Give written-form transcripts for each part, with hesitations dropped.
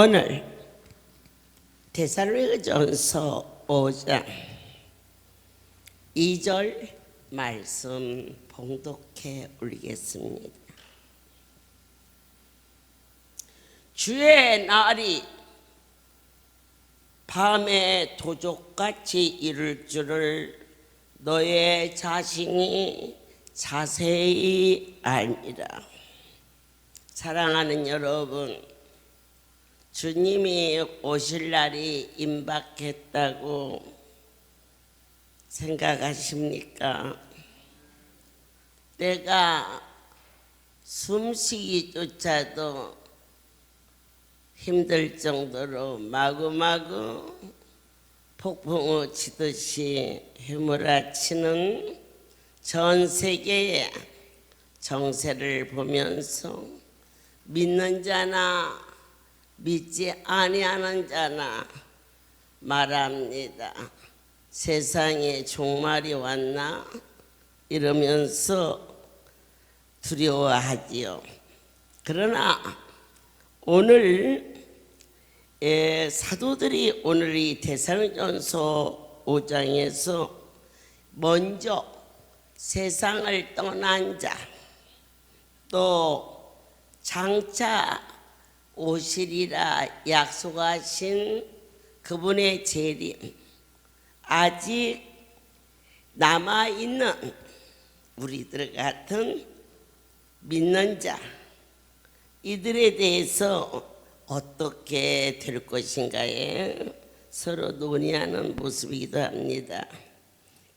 오늘 데살로니가전서 5장 2절 말씀 봉독해 올리겠습니다. 주의 날이 밤에 도적같이 이를 줄을 너의 자신이 자세히 알미라. 사랑하는 여러분, 주님이 오실 날이 임박했다고 생각하십니까? 때가 숨쉬기조차도 힘들 정도로 마구마구 폭풍우 치듯이 휘몰아치는 전 세계의 정세를 보면서 믿는 자나 믿지 아니하는 자나 말합니다. 세상에 종말이 왔나? 이러면서 두려워하지요. 그러나 오늘 사도들이 오늘 이 데살로니가전서 5장에서 먼저 세상을 떠난 자, 또 장차 오시리라 약속하신 그분의 재림, 아직 남아있는 우리들 같은 믿는 자, 이들에 대해서 어떻게 될 것인가에 서로 논의하는 모습이기도 합니다.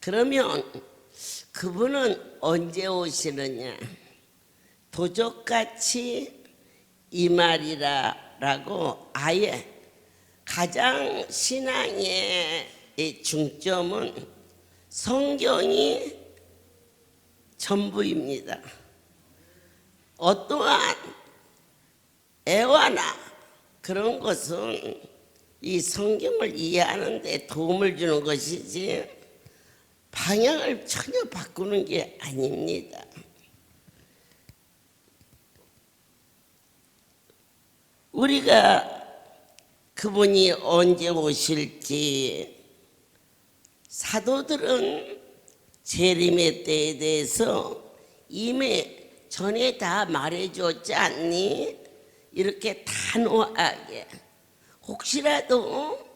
그러면 그분은 언제 오시느냐? 도적같이 이 말이라고 아예 가장 신앙의 중점은 성경이 전부입니다. 어떠한 애화나 그런 것은 이 성경을 이해하는 데 도움을 주는 것이지 방향을 전혀 바꾸는 게 아닙니다. 우리가 그분이 언제 오실지 사도들은 재림의 때에 대해서 이미 전에 다 말해줬지 않니? 이렇게 단호하게 혹시라도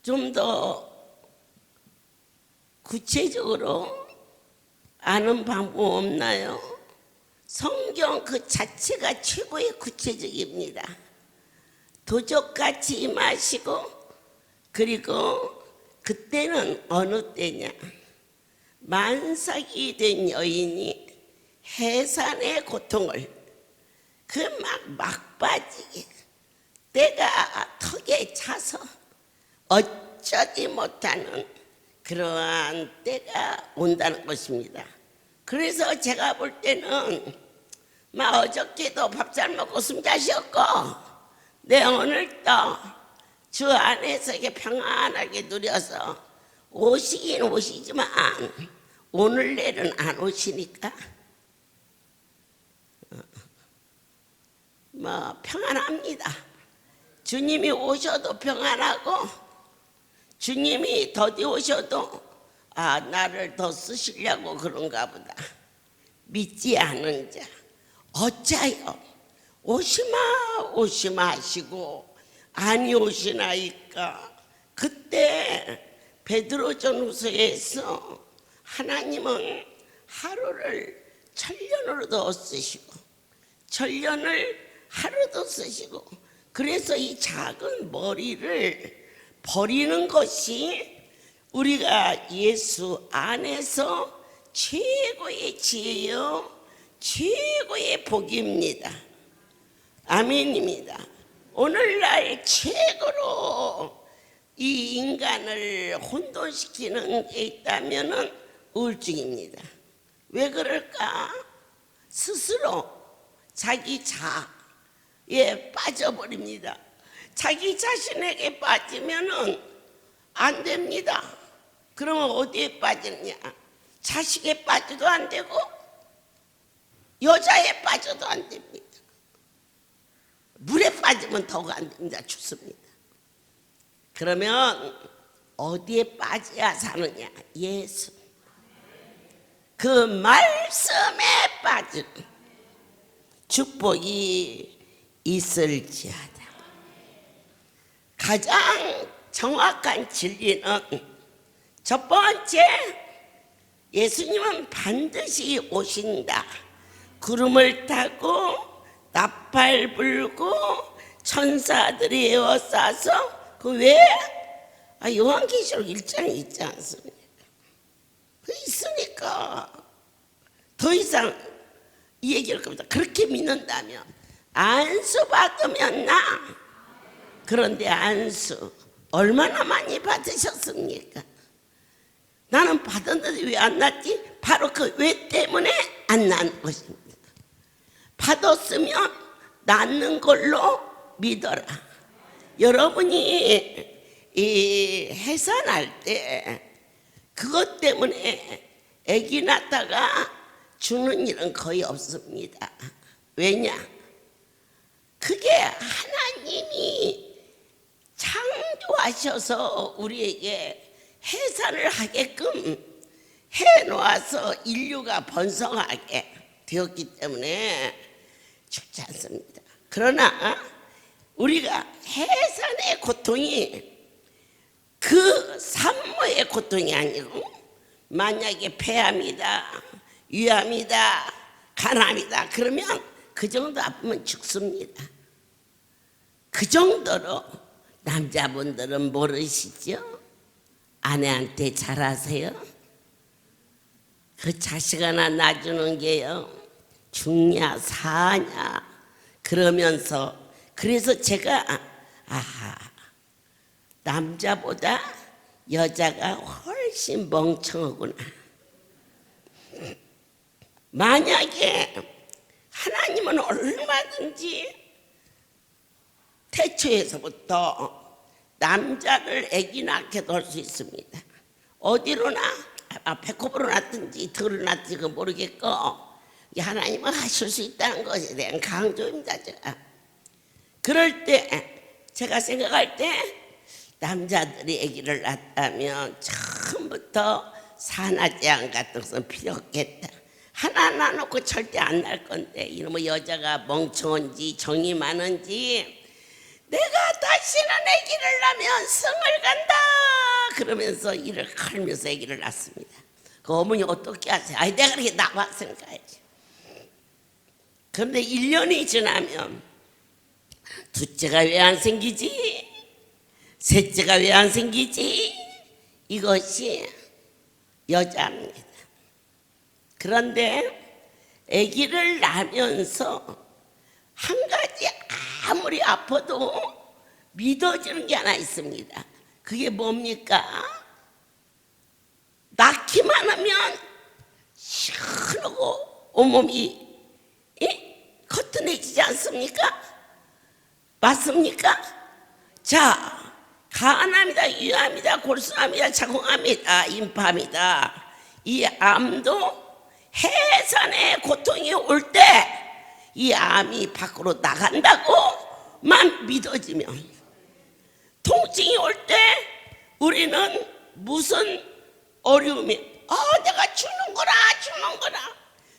좀 더 구체적으로 아는 방법 없나요? 성경 그 자체가 최고의 구체적입니다. 도적같이 임하시고, 그리고 그때는 어느 때냐? 만삭이 된 여인이 해산의 고통을 그 막바지에 때가 턱에 차서 어쩌지 못하는 그러한 때가 온다는 것입니다. 그래서 제가 볼 때는 어저께도 밥 잘 먹고 숨 잘 쉬었고 내 오늘도 주 안에서 이렇게 평안하게 누려서 오시긴 오시지만 오늘 내일은 안 오시니까 평안합니다. 주님이 오셔도 평안하고 주님이 더디 오셔도 나를 더 쓰시려고 그런가 보다. 믿지 않은 자 어짜요 오시마 하시고 아니 오시나이까. 그때 베드로전후서에서 하나님은 하루를 천년으로도 쓰시고 천년을 하루도 쓰시고, 그래서 이 작은 머리를 버리는 것이 우리가 예수 안에서 최고의 지혜요 최고의 복입니다. 아멘입니다. 오늘날 최고로 이 인간을 혼돈시키는 게 있다면 우울증입니다. 왜 그럴까? 스스로 자기 자에 빠져버립니다. 자기 자신에게 빠지면은 안 됩니다. 그러면 어디에 빠지느냐? 자식에 빠져도 안 되고 여자에 빠져도 안 됩니다. 물에 빠지면 더욱 안 됩니다. 죽습니다. 그러면 어디에 빠져야 사느냐? 예수. 그 말씀에 빠진 축복이 있을지어다. 가장 정확한 진리는 첫 번째, 예수님은 반드시 오신다. 구름을 타고 나팔 불고 천사들이 에워싸서 그 왜? 요한계시록 1장에 있지 않습니까? 그 있으니까 더 이상 이 얘기할 겁니다. 그렇게 믿는다면 안수 받으면 나. 그런데 안수 얼마나 많이 받으셨습니까? 나는 받았는데 왜 안 났지? 바로 그 왜 때문에 안 난 것입니다. 받았으면 낫는 걸로 믿어라. 여러분이 이 해산할 때 그것 때문에 아기 낳다가 죽는 일은 거의 없습니다. 왜냐? 그게 하나님이 창조하셔서 우리에게 해산을 하게끔 해놓아서 인류가 번성하게 되었기 때문에 죽지 않습니다. 그러나 우리가 해산의 고통이 그 산모의 고통이 아니고 만약에 폐암이다, 위암이다, 간암이다 그러면 그 정도 아프면 죽습니다. 그 정도로 남자분들은 모르시죠? 아내한테 잘하세요. 그 자식 하나 낳아주는 게요 죽냐 사냐 그러면서 그래서 제가 남자보다 여자가 훨씬 멍청하구나. 만약에 하나님은 얼마든지 태초에서부터 남자를 아기 낳게 될 수 있습니다. 어디로나 배꼽으로 낳든지 덜을 낳든지 모르겠고 하나님은 하실 수 있다는 것에 대한 강조입니다. 제가 그럴 때 제가 생각할 때 남자들이 아기를 낳았다면 처음부터 산화제한 같은 것은 필요 없겠다. 하나 낳아놓고 절대 안 날 건데 이놈의 여자가 멍청한지 정이 많은지 내가 다시는 아기를 낳으면 성을 간다 그러면서 이를 걸면서 아기를 낳습니다. 그 어머니 어떻게 하세요? 내가 그렇게 낳았으니까 해야지. 그런데 1년이 지나면 둘째가 왜 안 생기지? 셋째가 왜 안 생기지? 이것이 여자입니다. 그런데 아기를 낳으면서 한 가지 아무리 아파도 믿어지는 게 하나 있습니다. 그게 뭡니까? 낳기만 하면 시원하고 온몸이 거뜬해지지 않습니까? 맞습니까? 자, 간암이다, 위암이다, 골수암이다, 자궁암이다, 임파암이다. 이 암도 해산의 고통이 올 때 이 암이 밖으로 나간다고만 믿어지면 통증이 올 때 우리는 무슨 어려움이 내가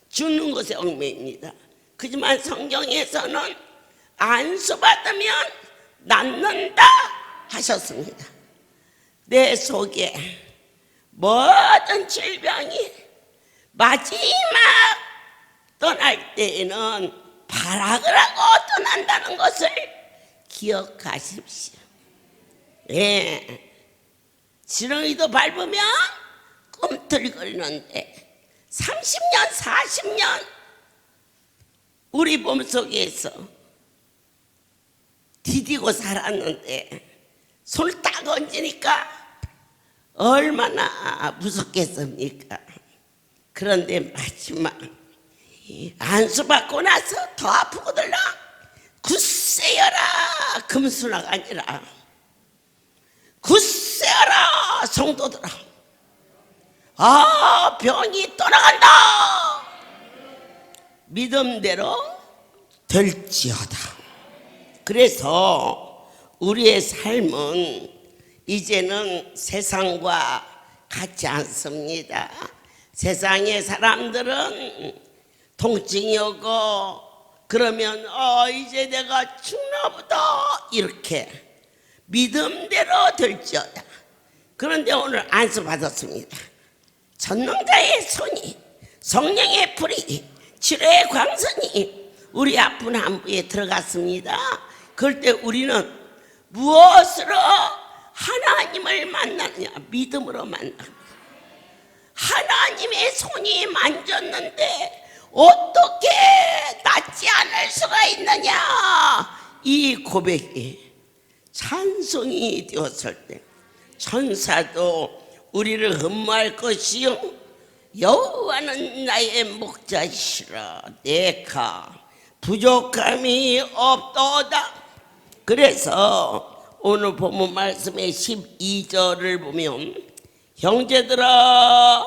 죽는 것에 얽매입니다. 그지만 성경에서는 안수받으면 낫는다 하셨습니다. 내 속에 모든 질병이 마지막 떠날 때에는 발악을 하고 떠난다는 것을 기억하십시오. 지렁이도 밟으면 꿈틀거리는데 30년 40년 우리 몸속에서 디디고 살았는데 손을 딱 얹으니까 얼마나 무섭겠습니까? 그런데 마지막 안수받고 나서 더 아프거들라. 굳세어라 금수나가 아니라 굳세어라 성도들아. 병이 떠나간다. 믿음대로 될지어다. 그래서 우리의 삶은 이제는 세상과 같지 않습니다. 세상의 사람들은 통증이 오고 그러면 이제 내가 죽나보다 이렇게 믿음대로 될지어다. 그런데 오늘 안수 받았습니다. 전능자의 손이, 성령의 불이, 치료의 광선이 우리 아픈 한부에 들어갔습니다. 그럴 때 우리는 무엇으로 하나님을 만나느냐? 믿음으로 만납니다. 하나님의 손이 만졌는데 어떻게 낫지 않을 수가 있느냐? 이 고백이 찬송이 되었을 때 천사도 우리를 흠모할 것이요 여호와는 나의 목자시라 내가 부족함이 없도다. 그래서 오늘 본문 말씀의 12절을 보면 형제들아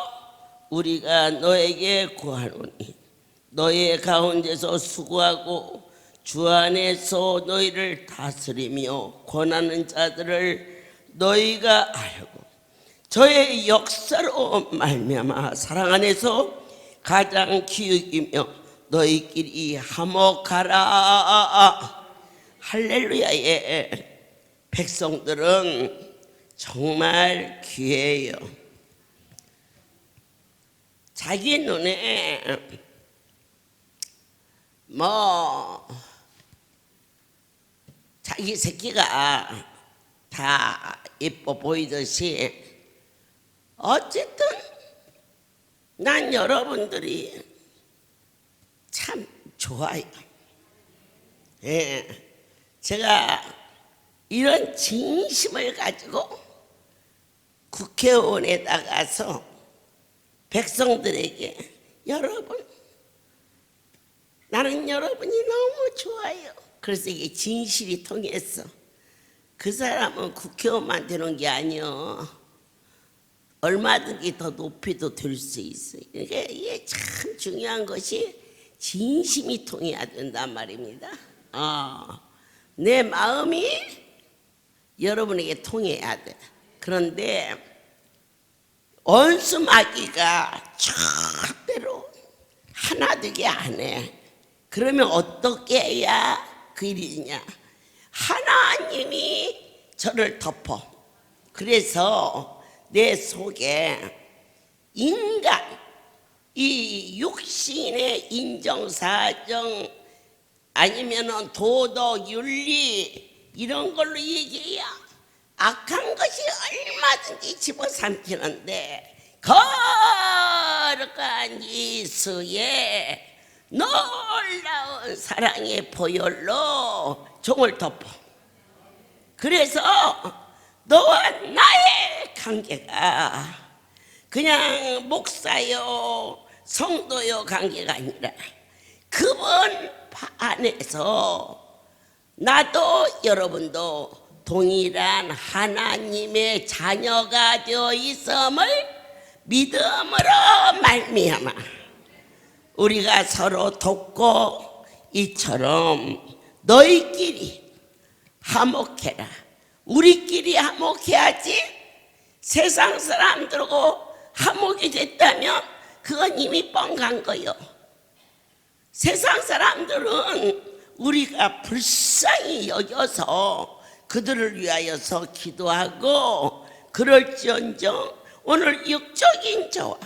우리가 너에게 구하노니 너의 가운데서 수고하고 주 안에서 너희를 다스리며 권하는 자들을 너희가 알고 저의 역사로 말미암아 사랑 안에서 가장 기억이며 너희끼리 화목하라. 할렐루야의 백성들은 정말 귀해요. 자기 눈에 자기 새끼가 다 예뻐 보이듯이 어쨌든 난 여러분들이 참 좋아요. 예, 제가 이런 진심을 가지고 국회의원에 나가서 백성들에게 여러분 나는 여러분이 너무 좋아요. 그래서 이게 진실이 통했어. 그 사람은 국회의원만 되는 게 아니요 얼마든지 더 높이도 될 수 있어요. 그러니까 이게 참 중요한 것이 진심이 통해야 된단 말입니다. 내 마음이 여러분에게 통해야 돼. 그런데 원수마귀가 절대로 하나 되게 안 해. 그러면 어떻게 해야 그 일이냐? 하나님이 저를 덮어. 그래서 내 속에 인간, 이 육신의 인정사정 아니면은 도덕, 윤리 이런 걸로 얘기해야 악한 것이 얼마든지 집어삼키는데 거룩한 예수의 놀라운 사랑의 보혈로 종을 덮어. 그래서 너와 나의 관계가 그냥 목사요 성도요 관계가 아니라 그분 안에서 나도 여러분도 동일한 하나님의 자녀가 되어 있음을 믿음으로 말미암아 우리가 서로 돕고 이처럼 너희끼리 화목해라. 우리끼리 화목해야지. 세상 사람들하고 화목이 됐다면 그건 이미 뻥간 거요. 세상 사람들은 우리가 불쌍히 여겨서 그들을 위하여서 기도하고 그럴지언정 오늘 육적인 자와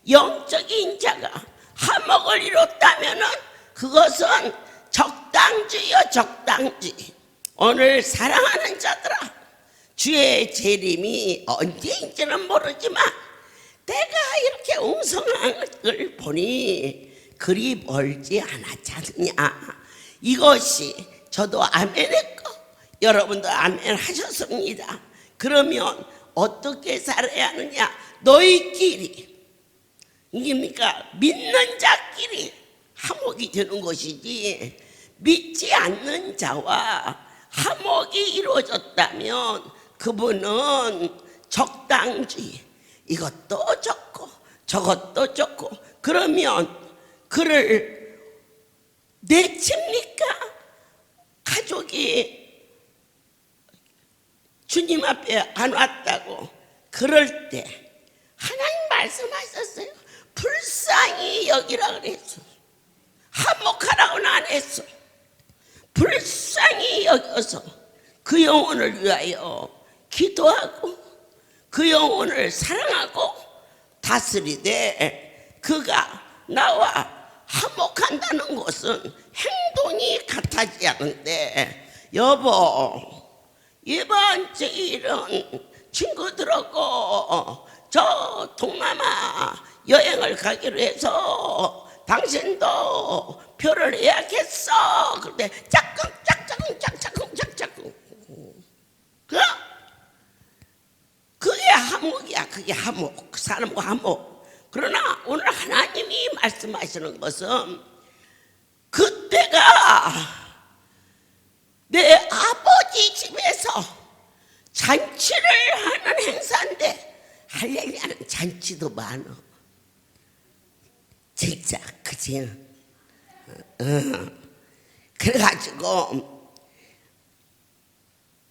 영적인 자가 화목을 이뤘다면은 그것은 적당주의요 적당주의. 오늘 사랑하는 자들아 주의 재림이 언제인지는 모르지만 내가 이렇게 웅성한 걸 보니 그리 멀지 않았지 않느냐. 이것이 저도 아멘했고 여러분도 아멘 하셨습니다. 그러면 어떻게 살아야 하느냐? 너희끼리 이깁니까? 믿는 자끼리 화목이 되는 것이지 믿지 않는 자와 화목이 이루어졌다면 그분은 적당주의 이것도 좋고 저것도 좋고 그러면 그를 내칩니까? 가족이 주님 앞에 안 왔다고 그럴 때 하나님 말씀하셨어요. 불쌍히 여기라 그랬어. 화목하라고는 안 했어. 불쌍히 여겨서 그 영혼을 위하여 기도하고 그 영혼을 사랑하고 다스리되 그가 나와 화목한다는 것은 행동이 같하지 않은데, 여보, 이번 주일은 친구들하고 저 동남아 여행을 가기로 해서 당신도 표를 예약했어. 그런데 짝꿍 그게 화목이야. 그게 화목. 사람과 화목. 그러나 오늘 하나님이 말씀하시는 것은 그때가 내 아버지 집에서 잔치를 하는 행사인데 할렐루야는 잔치도 많어. 진짜 그치? 그래가지고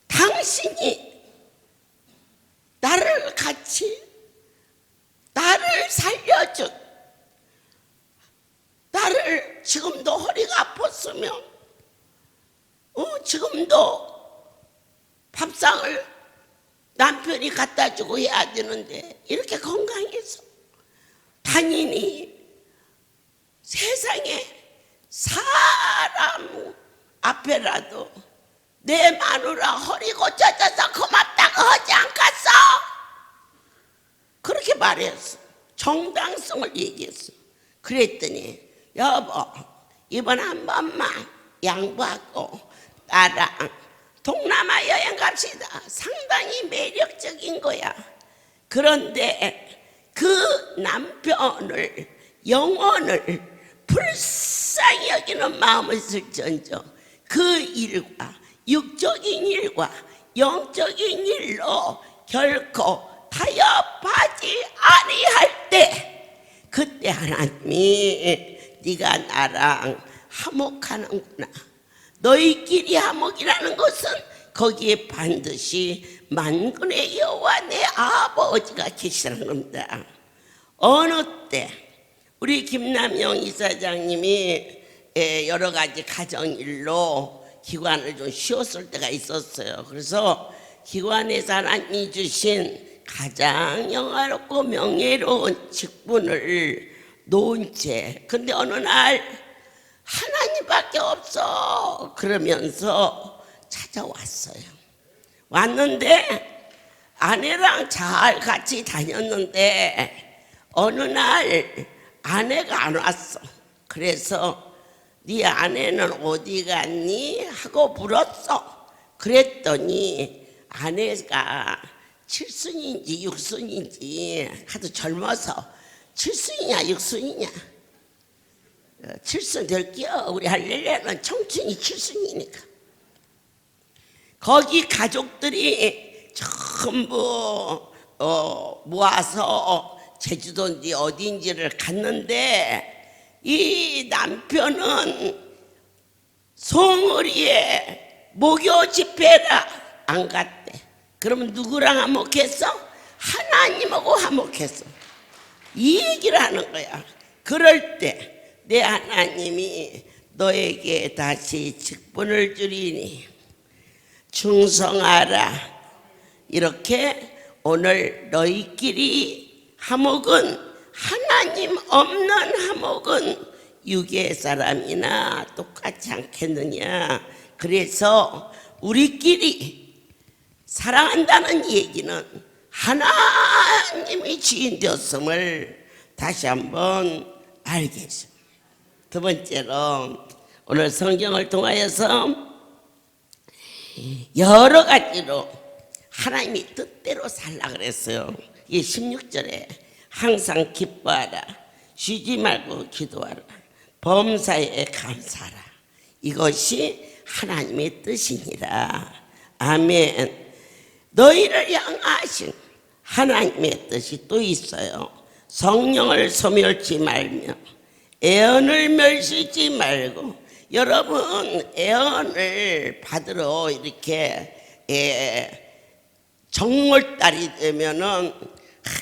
당신이 나를 살려준, 나를 지금도 허리가 아팠으면 지금도 밥상을 남편이 갖다 주고 해야 되는데 이렇게 건강해서 단인이 세상에 사람 앞에라도 내 마누라 허리 고쳐져서 고맙다고 하지 않겠어? 그렇게 말했어. 정당성을 얘기했어. 그랬더니 여보, 이번 한 번만 양보하고 나랑 동남아 여행 갑시다. 상당히 매력적인 거야. 그런데 그 남편을, 영혼을 불쌍히 여기는 마음을 쓸지언정 그 일과 육적인 일과 영적인 일로 결코 타협하지 아니할 때, 그때 하나님이 네가 나랑 화목하는구나. 너희끼리 화목이라는 것은 거기에 반드시 만군의 여호와 내 아버지가 계시라는 겁니다. 어느 때 우리 김남영 이사장님이 여러 가지 가정일로 기관을 좀 쉬었을 때가 있었어요. 그래서 기관에서 하나님이 주신 가장 영화롭고 명예로운 직분을 놓은 채, 근데 어느 날 하나님밖에 없어 그러면서 찾아왔어요. 왔는데 아내랑 잘 같이 다녔는데 어느 날 아내가 안 왔어. 그래서 네 아내는 어디 갔니? 하고 물었어. 그랬더니 아내가 칠순인지 육순인지 하도 젊어서, 칠순이냐 육순이냐, 칠순 될게요. 우리 할렐루야는 청춘이 칠순이니까. 거기 가족들이 전부 모아서 제주도인지 어디인지를 갔는데 이 남편은 송어리에 목요 집회라 안 갔대. 그러면 누구랑 화목했어? 하나님하고 화목했어. 이 얘기를 하는 거야. 그럴 때 내 하나님이 너에게 다시 직분을 주리니 충성하라. 이렇게 오늘 너희끼리 화목은, 하나님 없는 화목은 유괴 사람이나 똑같지 않겠느냐. 그래서 우리끼리 사랑한다는 얘기는 하나님이 주인 되었음을 다시 한번 알게 했습니다. 두 번째로 오늘 성경을 통하여서 여러 가지로 하나님이 뜻대로 살라 그랬어요. 이 16절에 항상 기뻐하라, 쉬지 말고 기도하라, 범사에 감사하라. 이것이 하나님의 뜻이니라. 아멘. 너희를 향하신 하나님의 뜻이 또 있어요. 성령을 소멸치 말며 애언을 멸시지 말고 여러분 애언을 받으러 이렇게 정월달이 되면은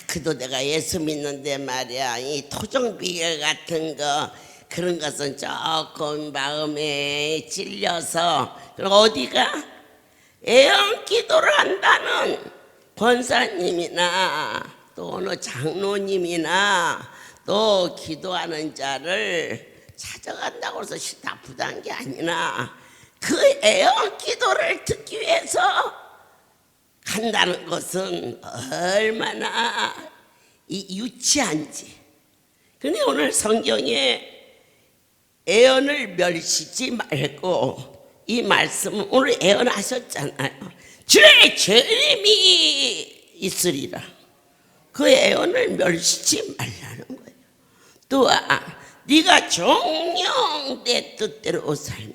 그도 내가 예수 믿는데 말이야 이 토종비계 같은 거 그런 것은 조금 마음에 찔려서 그럼 어디가 애언 기도를 한다는 권사님이나 또 어느 장로님이나 또 기도하는 자를 찾아간다고 해서 나쁘다는 게 아니라 그 애언 기도를 듣기 위해서 간다는 것은 얼마나 유치한지. 근데 오늘 성경에 애언을 멸시지 말고 이 말씀은 오늘 애언하셨잖아요. 주의 죄임이 있으리라. 그 애언을 멸시지 말라는 거예요. 또한 네가 정녕 내 뜻대로 살며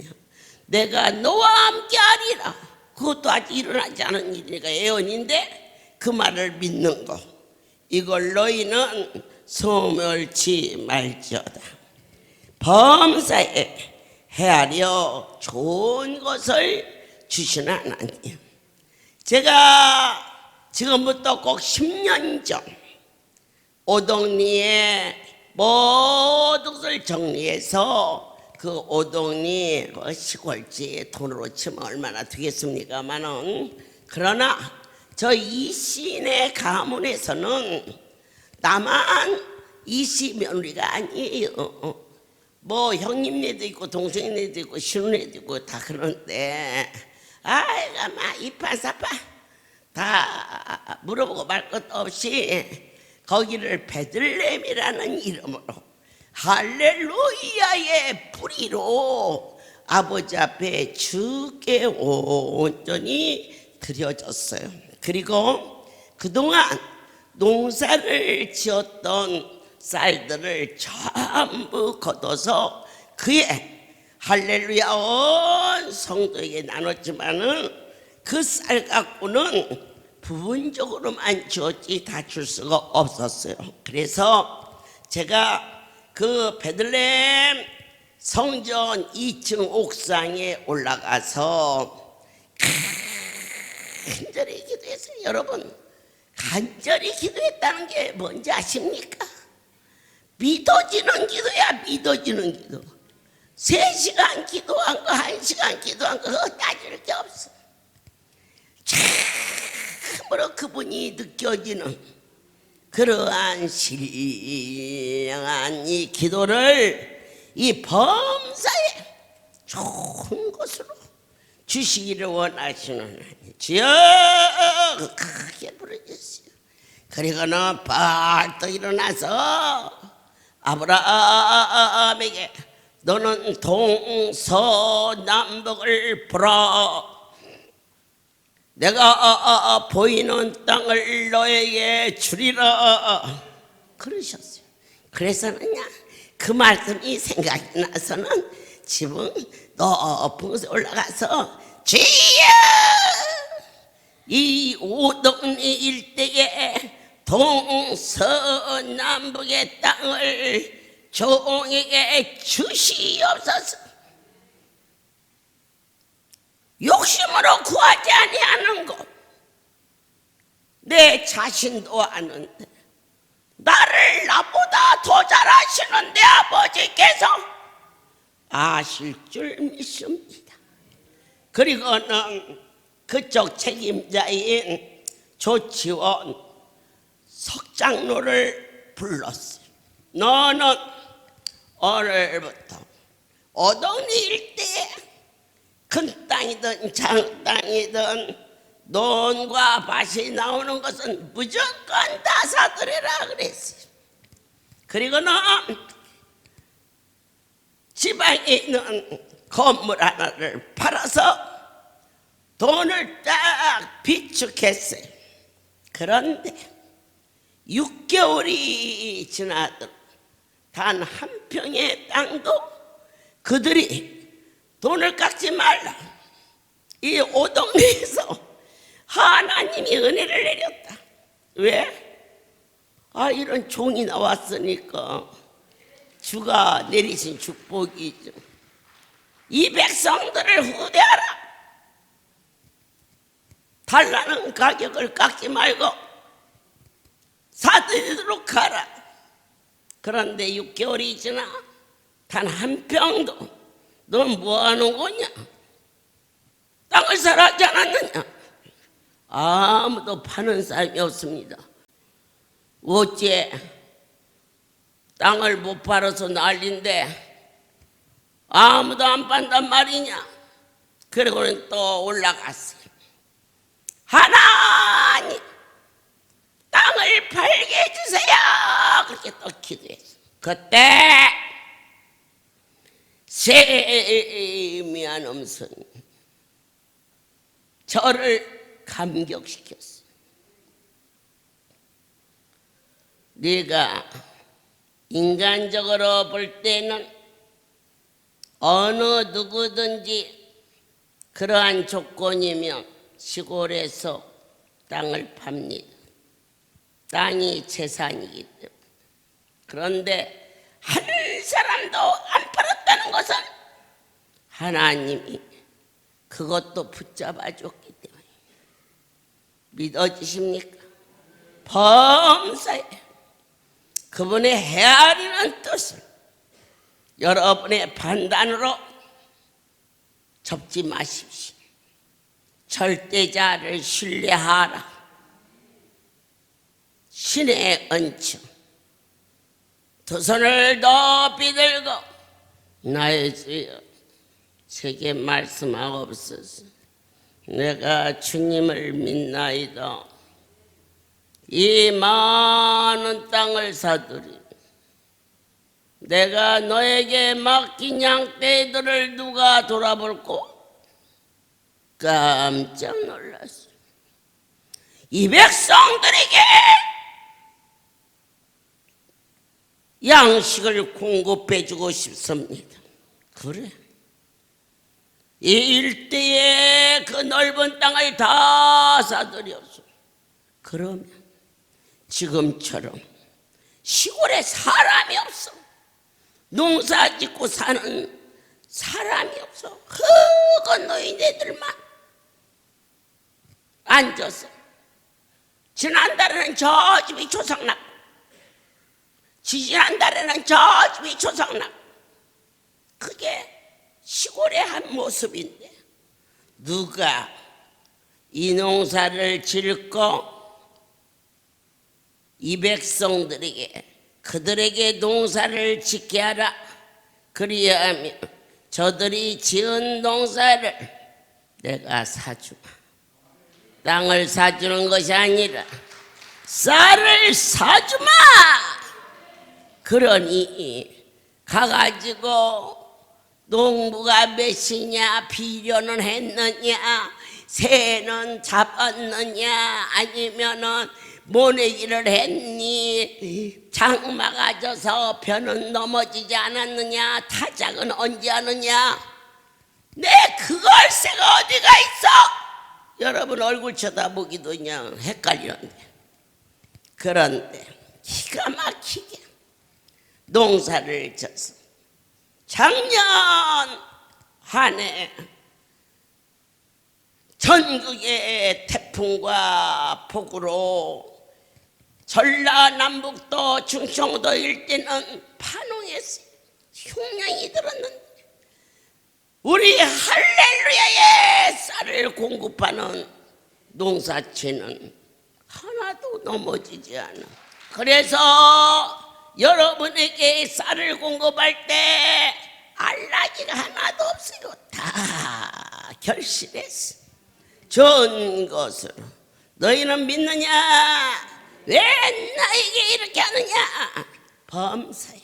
내가 너와 함께 하리라. 그것도 아직 일어나지 않은 일이니까 애언인데 그 말을 믿는 거. 이걸 너희는 소멸치 말지어다. 범사에 헤아려 좋은 것을 주시는 하나님. 제가 지금부터 꼭 10년 전 오동리에 모든 것을 정리해서 그 오동리 시골지 돈으로 치면 얼마나 되겠습니까만은 그러나 저 이신의 가문에서는 나만 이시 며느리가 아니에요. 뭐 형님네도 있고 동생네도 있고 신우네도 있고 다 그런데 아이가 막 이파사파 다 물어보고 말 것도 없이 거기를 베들레헴이라는 이름으로 할렐루야의 뿌리로 아버지 앞에 주께 온전히 드려졌어요. 그리고 그동안 농사를 지었던 쌀들을 전부 걷어서 그의 할렐루야 온 성도에게 나눴지만은 그 쌀 갖고는 부분적으로만 주었지 다 줄 수가 없었어요. 그래서 제가 그 베들레헴 성전 2층 옥상에 올라가서 간절히 기도했어요. 여러분 간절히 기도했다는 게 뭔지 아십니까? 믿어지는 기도야. 믿어지는 기도. 3시간 기도한 거 1시간 기도한 거 그거 따질 게 없어. 참으로 그분이 느껴지는 그러한 신령한 이 기도를 이 범사에 좋은 것으로 주시기를 원하시는 주여 크게 부르셨어요. 그리고는 벌떡 일어나서 아브라함에게 너는 동서남북을 보라. 내가 보이는 땅을 너에게 주리라 그러셨어요. 그래서는요 그 말씀이 생각이 나서는 지금 높은 곳에 올라가서 주여 이 오동리 일대에 동서남북의 땅을 종에게 주시옵소서. 욕심으로 구하지 아니하는 것 내 자신도 아는데 나를 나보다 더 잘하시는 내 아버지께서 아실 줄 믿습니다. 그리고는 그쪽 책임자인 조치원 석장로를 불렀어요. 너는 오늘부터 오동리 일대에 큰 땅이든 장 땅이든 논과 밭이 나오는 것은 무조건 다 사들여라 그랬어요. 그리고는 지방에 있는 건물 하나를 팔아서 돈을 딱 비축했어요. 그런데 6개월이 지나도 단 한 평의 땅도 그들이 돈을 깎지 말라. 이 오동리에서 하나님이 은혜를 내렸다. 왜? 이런 종이 나왔으니까 주가 내리신 축복이죠. 이 백성들을 후대하라. 달라는 가격을 깎지 말고 사들이도록 하라. 그런데 6개월이 지나 단 한 평도 넌 뭐하는 거냐? 땅을 사라 하지 않았느냐? 아무도 파는 사람이 없습니다. 어째 땅을 못 팔아서 난리인데 아무도 안 판단 말이냐? 그리고는 또 올라갔어요. 하나님 땅을 팔게 해주세요. 그렇게 또 기도했어요. 그때 세미한 음성이 저를 감격시켰어요. 네가 인간적으로 볼 때는 어느 누구든지 그러한 조건이면 시골에서 땅을 팝니다. 땅이 재산이기 때문에. 그런데 한 사람도 안 팔았다는 것은 하나님이 그것도 붙잡아 줬기 때문에. 믿어지십니까? 범사에 그분의 헤아리는 뜻을 여러분의 판단으로 접지 마십시오. 절대자를 신뢰하라. 신의 은총 두 손을 높이 들고 나의 주여 제게 말씀하옵소서. 내가 주님을 믿나이다. 이 많은 땅을 사두리 내가 너에게 맡긴 양떼들을 누가 돌아볼꼬? 깜짝 놀랐어요. 이 백성들에게 양식을 공급해주고 싶습니다. 그래, 이 일대에 그 넓은 땅을 다 사들여서 그러면 지금처럼 시골에 사람이 없어. 농사 짓고 사는 사람이 없어. 흑은 노인네들만 앉아서 지난달에는 저 집이 조상났고 지지난달에는 저 집이 조상났고 그게 시골의 한 모습인데 누가 이 농사를 짓고 이 백성들에게 그들에게 농사를 짓게 하라. 그리하면 저들이 지은 농사를 내가 사주마. 땅을 사주는 것이 아니라 쌀을 사주마. 그러니 가가지고 농부가 몇이냐 비료는 했느냐 새는 잡았느냐 아니면은 모내기를 했니 장마가 져서 벼는 넘어지지 않았느냐 타작은 언제 하느냐 내 그걸새가 어디가 있어. 여러분 얼굴 쳐다보기도 그냥 헷갈리는데 그런데 기가 막히게 농사를 져서 작년 한 해 전국의 태풍과 폭우로 전라남북도 충청도 일대는 파농했어요. 흉년이 들었는데 우리 할렐루야의 쌀을 공급하는 농사체는 하나도 넘어지지 않아. 그래서 여러분에게 쌀을 공급할 때 알라기가 하나도 없어요. 다 결실했어. 좋은 것으로 너희는 믿느냐? 왜 나에게 이렇게 하느냐? 범사야.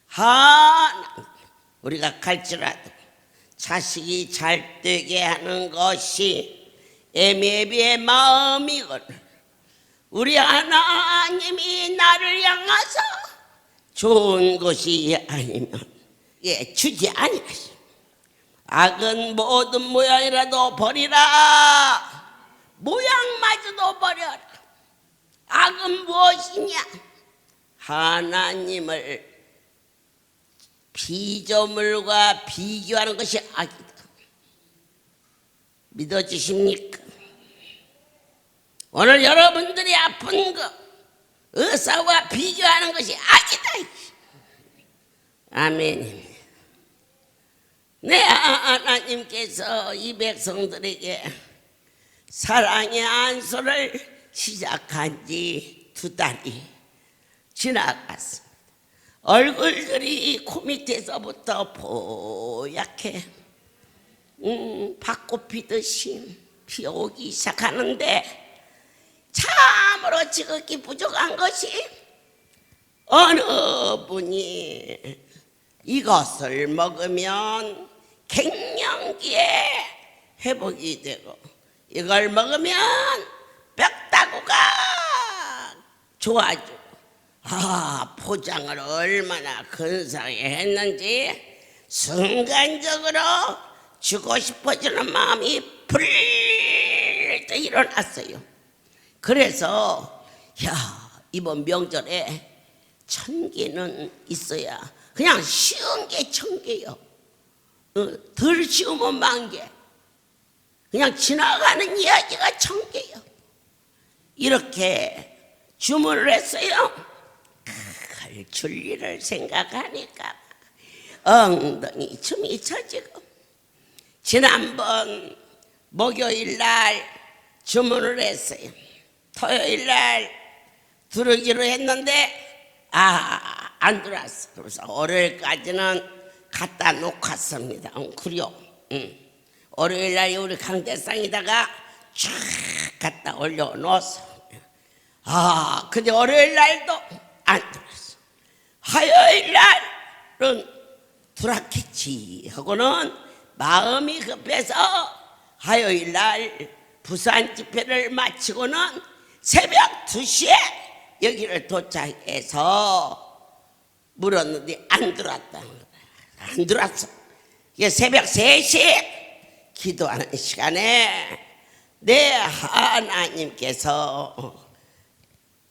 하나 우리가 갈지라도 자식이 잘 되게 하는 것이 애매비의 마음이거늘 우리 하나님이 나를 향하서 좋은 것이 아니면 주지 아니하시. 악은 모든 모양이라도 버리라. 모양마저도 버려라. 악은 무엇이냐? 하나님을 피조물과 비교하는 것이 악이다. 믿어주십니까? 오늘 여러분들이 아픈 거 의사와 비교하는 것이 악이다. 아멘. 네, 하나님께서 이 백성들에게 사랑의 안수를 시작한 지 2달이 지나갔습니다. 얼굴들이 코 밑에서부터 보얗게 밭꽃 피듯이 피어오기 시작하는데 참으로 지극히 부족한 것이 어느 분이 이것을 먹으면 갱년기에 회복이 되고 이걸 먹으면 뼈다구가 좋아지고 포장을 얼마나 근사하게 했는지 순간적으로 주고 싶어지는 마음이 불ጥ 일어났어요. 그래서 이번 명절에 1000개는 있어야 그냥 쉬운 게 1000개요. 덜 쉬우면 10,000개. 그냥 지나가는 이야기가 1000개요. 이렇게 주문을 했어요. 갈 줄리를 생각하니까 엉덩이 춤이 쳐지고 지난번 목요일 날 주문을 했어요. 토요일 날 들어오기로 했는데 안 들어왔어. 그래서 월요일까지는 갖다 놓고 왔습니다. 그래요. 월요일 날 우리 강대상에다가 쫙 갖다 올려놓았어. 근데 월요일 날도 안 들어왔어. 화요일 날은 들어왔겠지 하고는 마음이 급해서 화요일 날 부산 집회를 마치고는 새벽 2시에 여기를 도착해서 물었는데 안 들어왔다는 거야. 안 들어왔어. 이게 새벽 3시에 기도하는 시간에 내 하나님께서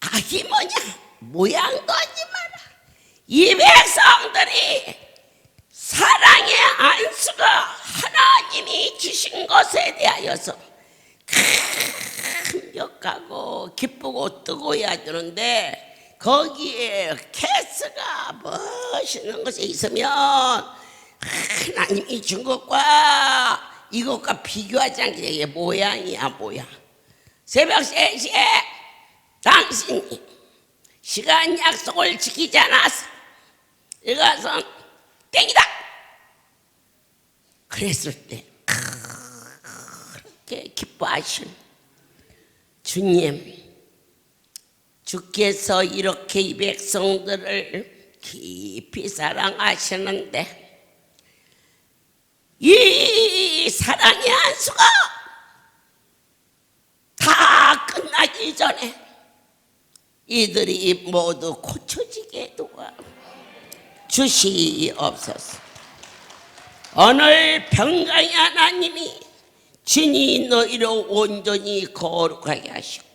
악이 뭐냐? 모양도 하지 마라. 이 백성들이 사랑의 안수가 하나님이 주신 것에 대하여서 감격하고 기쁘고 뜨거워야 되는데 거기에 캐스가 멋있는 것이 있으면 하나님이 준 것과 이것과 비교하지 않게 이게 모양이야 모양. 새벽 3시에 당신이 시간 약속을 지키지 않았어. 이것은 땡이다. 그랬을 때 그렇게 기뻐하신 주님, 주께서 이렇게 이 백성들을 깊이 사랑하시는데 이 사랑의 안수가 다 끝나기 전에 이들이 모두 고쳐지게 도와 주시옵소서. 오늘 평강의 하나님이 진히 너희를 온전히 거룩하게 하시고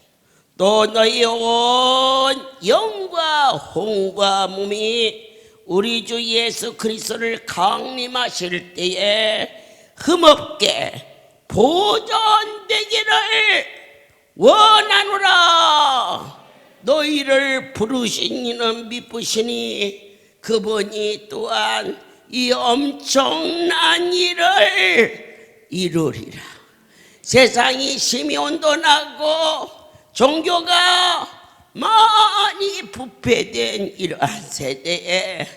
또 너희의 온 영과 혼과 몸이 우리 주 예수 그리스도를 강림하실 때에 흠없게 보존되기를 원하노라. 너희를 부르신 이는 미쁘시니 그분이 또한 이 엄청난 일을 이루리라. 세상이 심히 온도나고 종교가 많이 부패된 이러한 세대에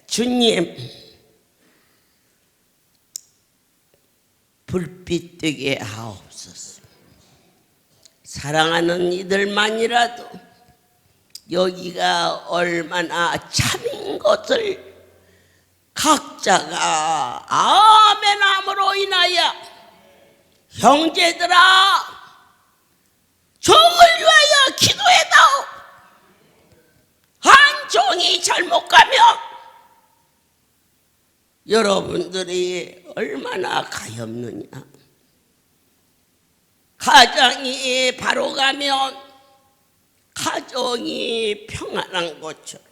주님 불빛 되게 하옵소서. 사랑하는 이들만이라도 여기가 얼마나 참인 것을 각자가 아멘함으로 인하여 형제들아 종을 위하여 기도해다오. 한 종이 잘못 가면 여러분들이 얼마나 가엾느냐. 가정이 바로 가면 가정이 평안한 것처럼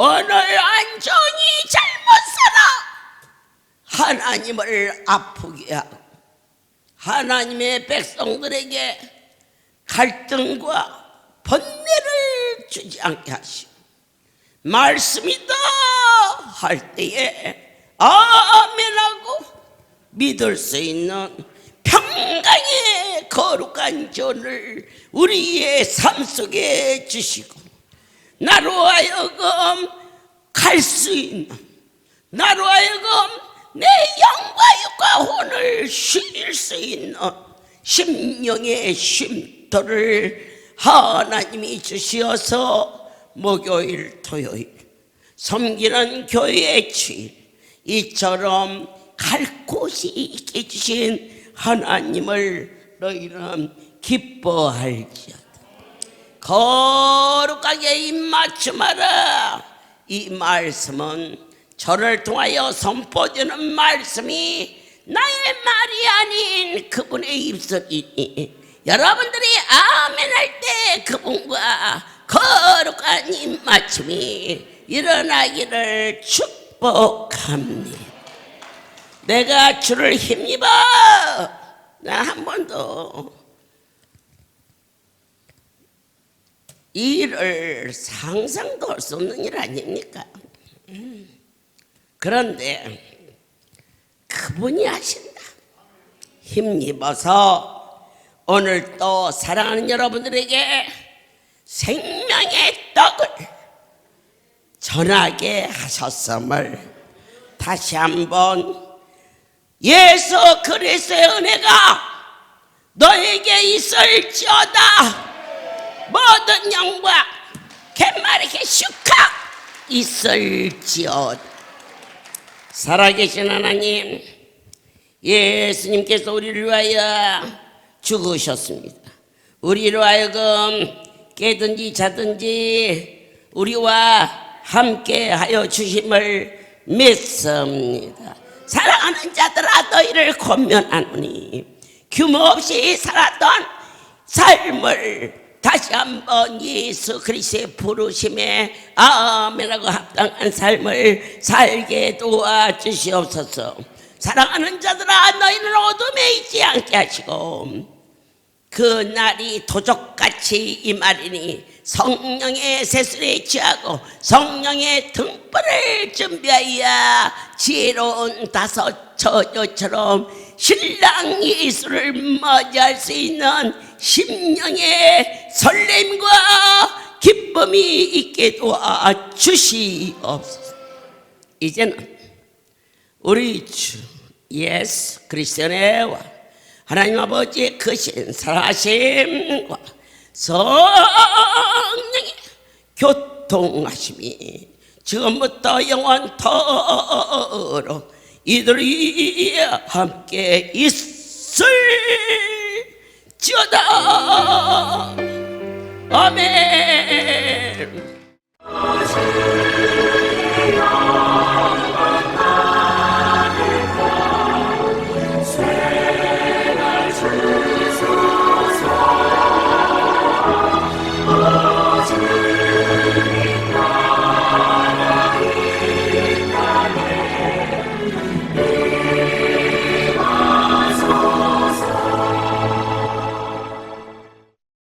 오늘 안정이 잘못 살아 하나님을 아프게 하고 하나님의 백성들에게 갈등과 번뇌를 주지 않게 하시고 말씀이다 할 때에 아멘하고 믿을 수 있는 평강의 거룩한 존을 우리의 삶 속에 주시고 나로 하여금 갈 수 있는, 나로 하여금 내 영과 육과 혼을 쉴 수 있는 심령의 쉼터를 하나님이 주시어서 목요일, 토요일 섬기는 교회의 주일 이처럼 갈 곳이 있게 주신 하나님을 너희는 기뻐할지어다. 거룩하게 입맞춤하라. 이 말씀은 저를 통하여 선포되는 말씀이 나의 말이 아닌 그분의 입술이니 여러분들이 아멘할 때 그분과 거룩한 입맞춤이 일어나기를 축복합니다. 내가 주를 힘입어 나 한 번도 이 일을 상상도 할 수 없는 일 아닙니까? 그런데 그분이 하신다. 힘입어서 오늘 또 사랑하는 여러분들에게 생명의 떡을 전하게 하셨음을 다시 한번 예수 그리스도의 은혜가 너에게 있을지어다. 모든 영광 갯마르게 슈카 있을지어다. 살아계신 하나님, 예수님께서 우리를 위하여 죽으셨습니다. 우리로 하여금 깨든지 자든지 우리와 함께 하여 주심을 믿습니다. 사랑하는 자들아 너희를 권면하노니 규모 없이 살았던 삶을 다시 한번 예수 그리스도의 부르심에 아멘하고 합당한 삶을 살게 도와주시옵소서. 사랑하는 자들아 너희는 어둠에 있지 않게 하시고 그 날이 도적같이 임하리니 성령의 세술에 취하고 성령의 등불을 준비하여 지혜로운 다섯 처녀처럼 신랑 예수를 맞이할 수 있는 심령의 설렘과 기쁨이 있게 도와주시옵소서. 이제는 우리 주 예수 그리스도의 하나님 아버지의 크신 사랑하심과 성령의 교통하심이 지금부터 영원토록 이들이 함께 있을지어다. 아멘.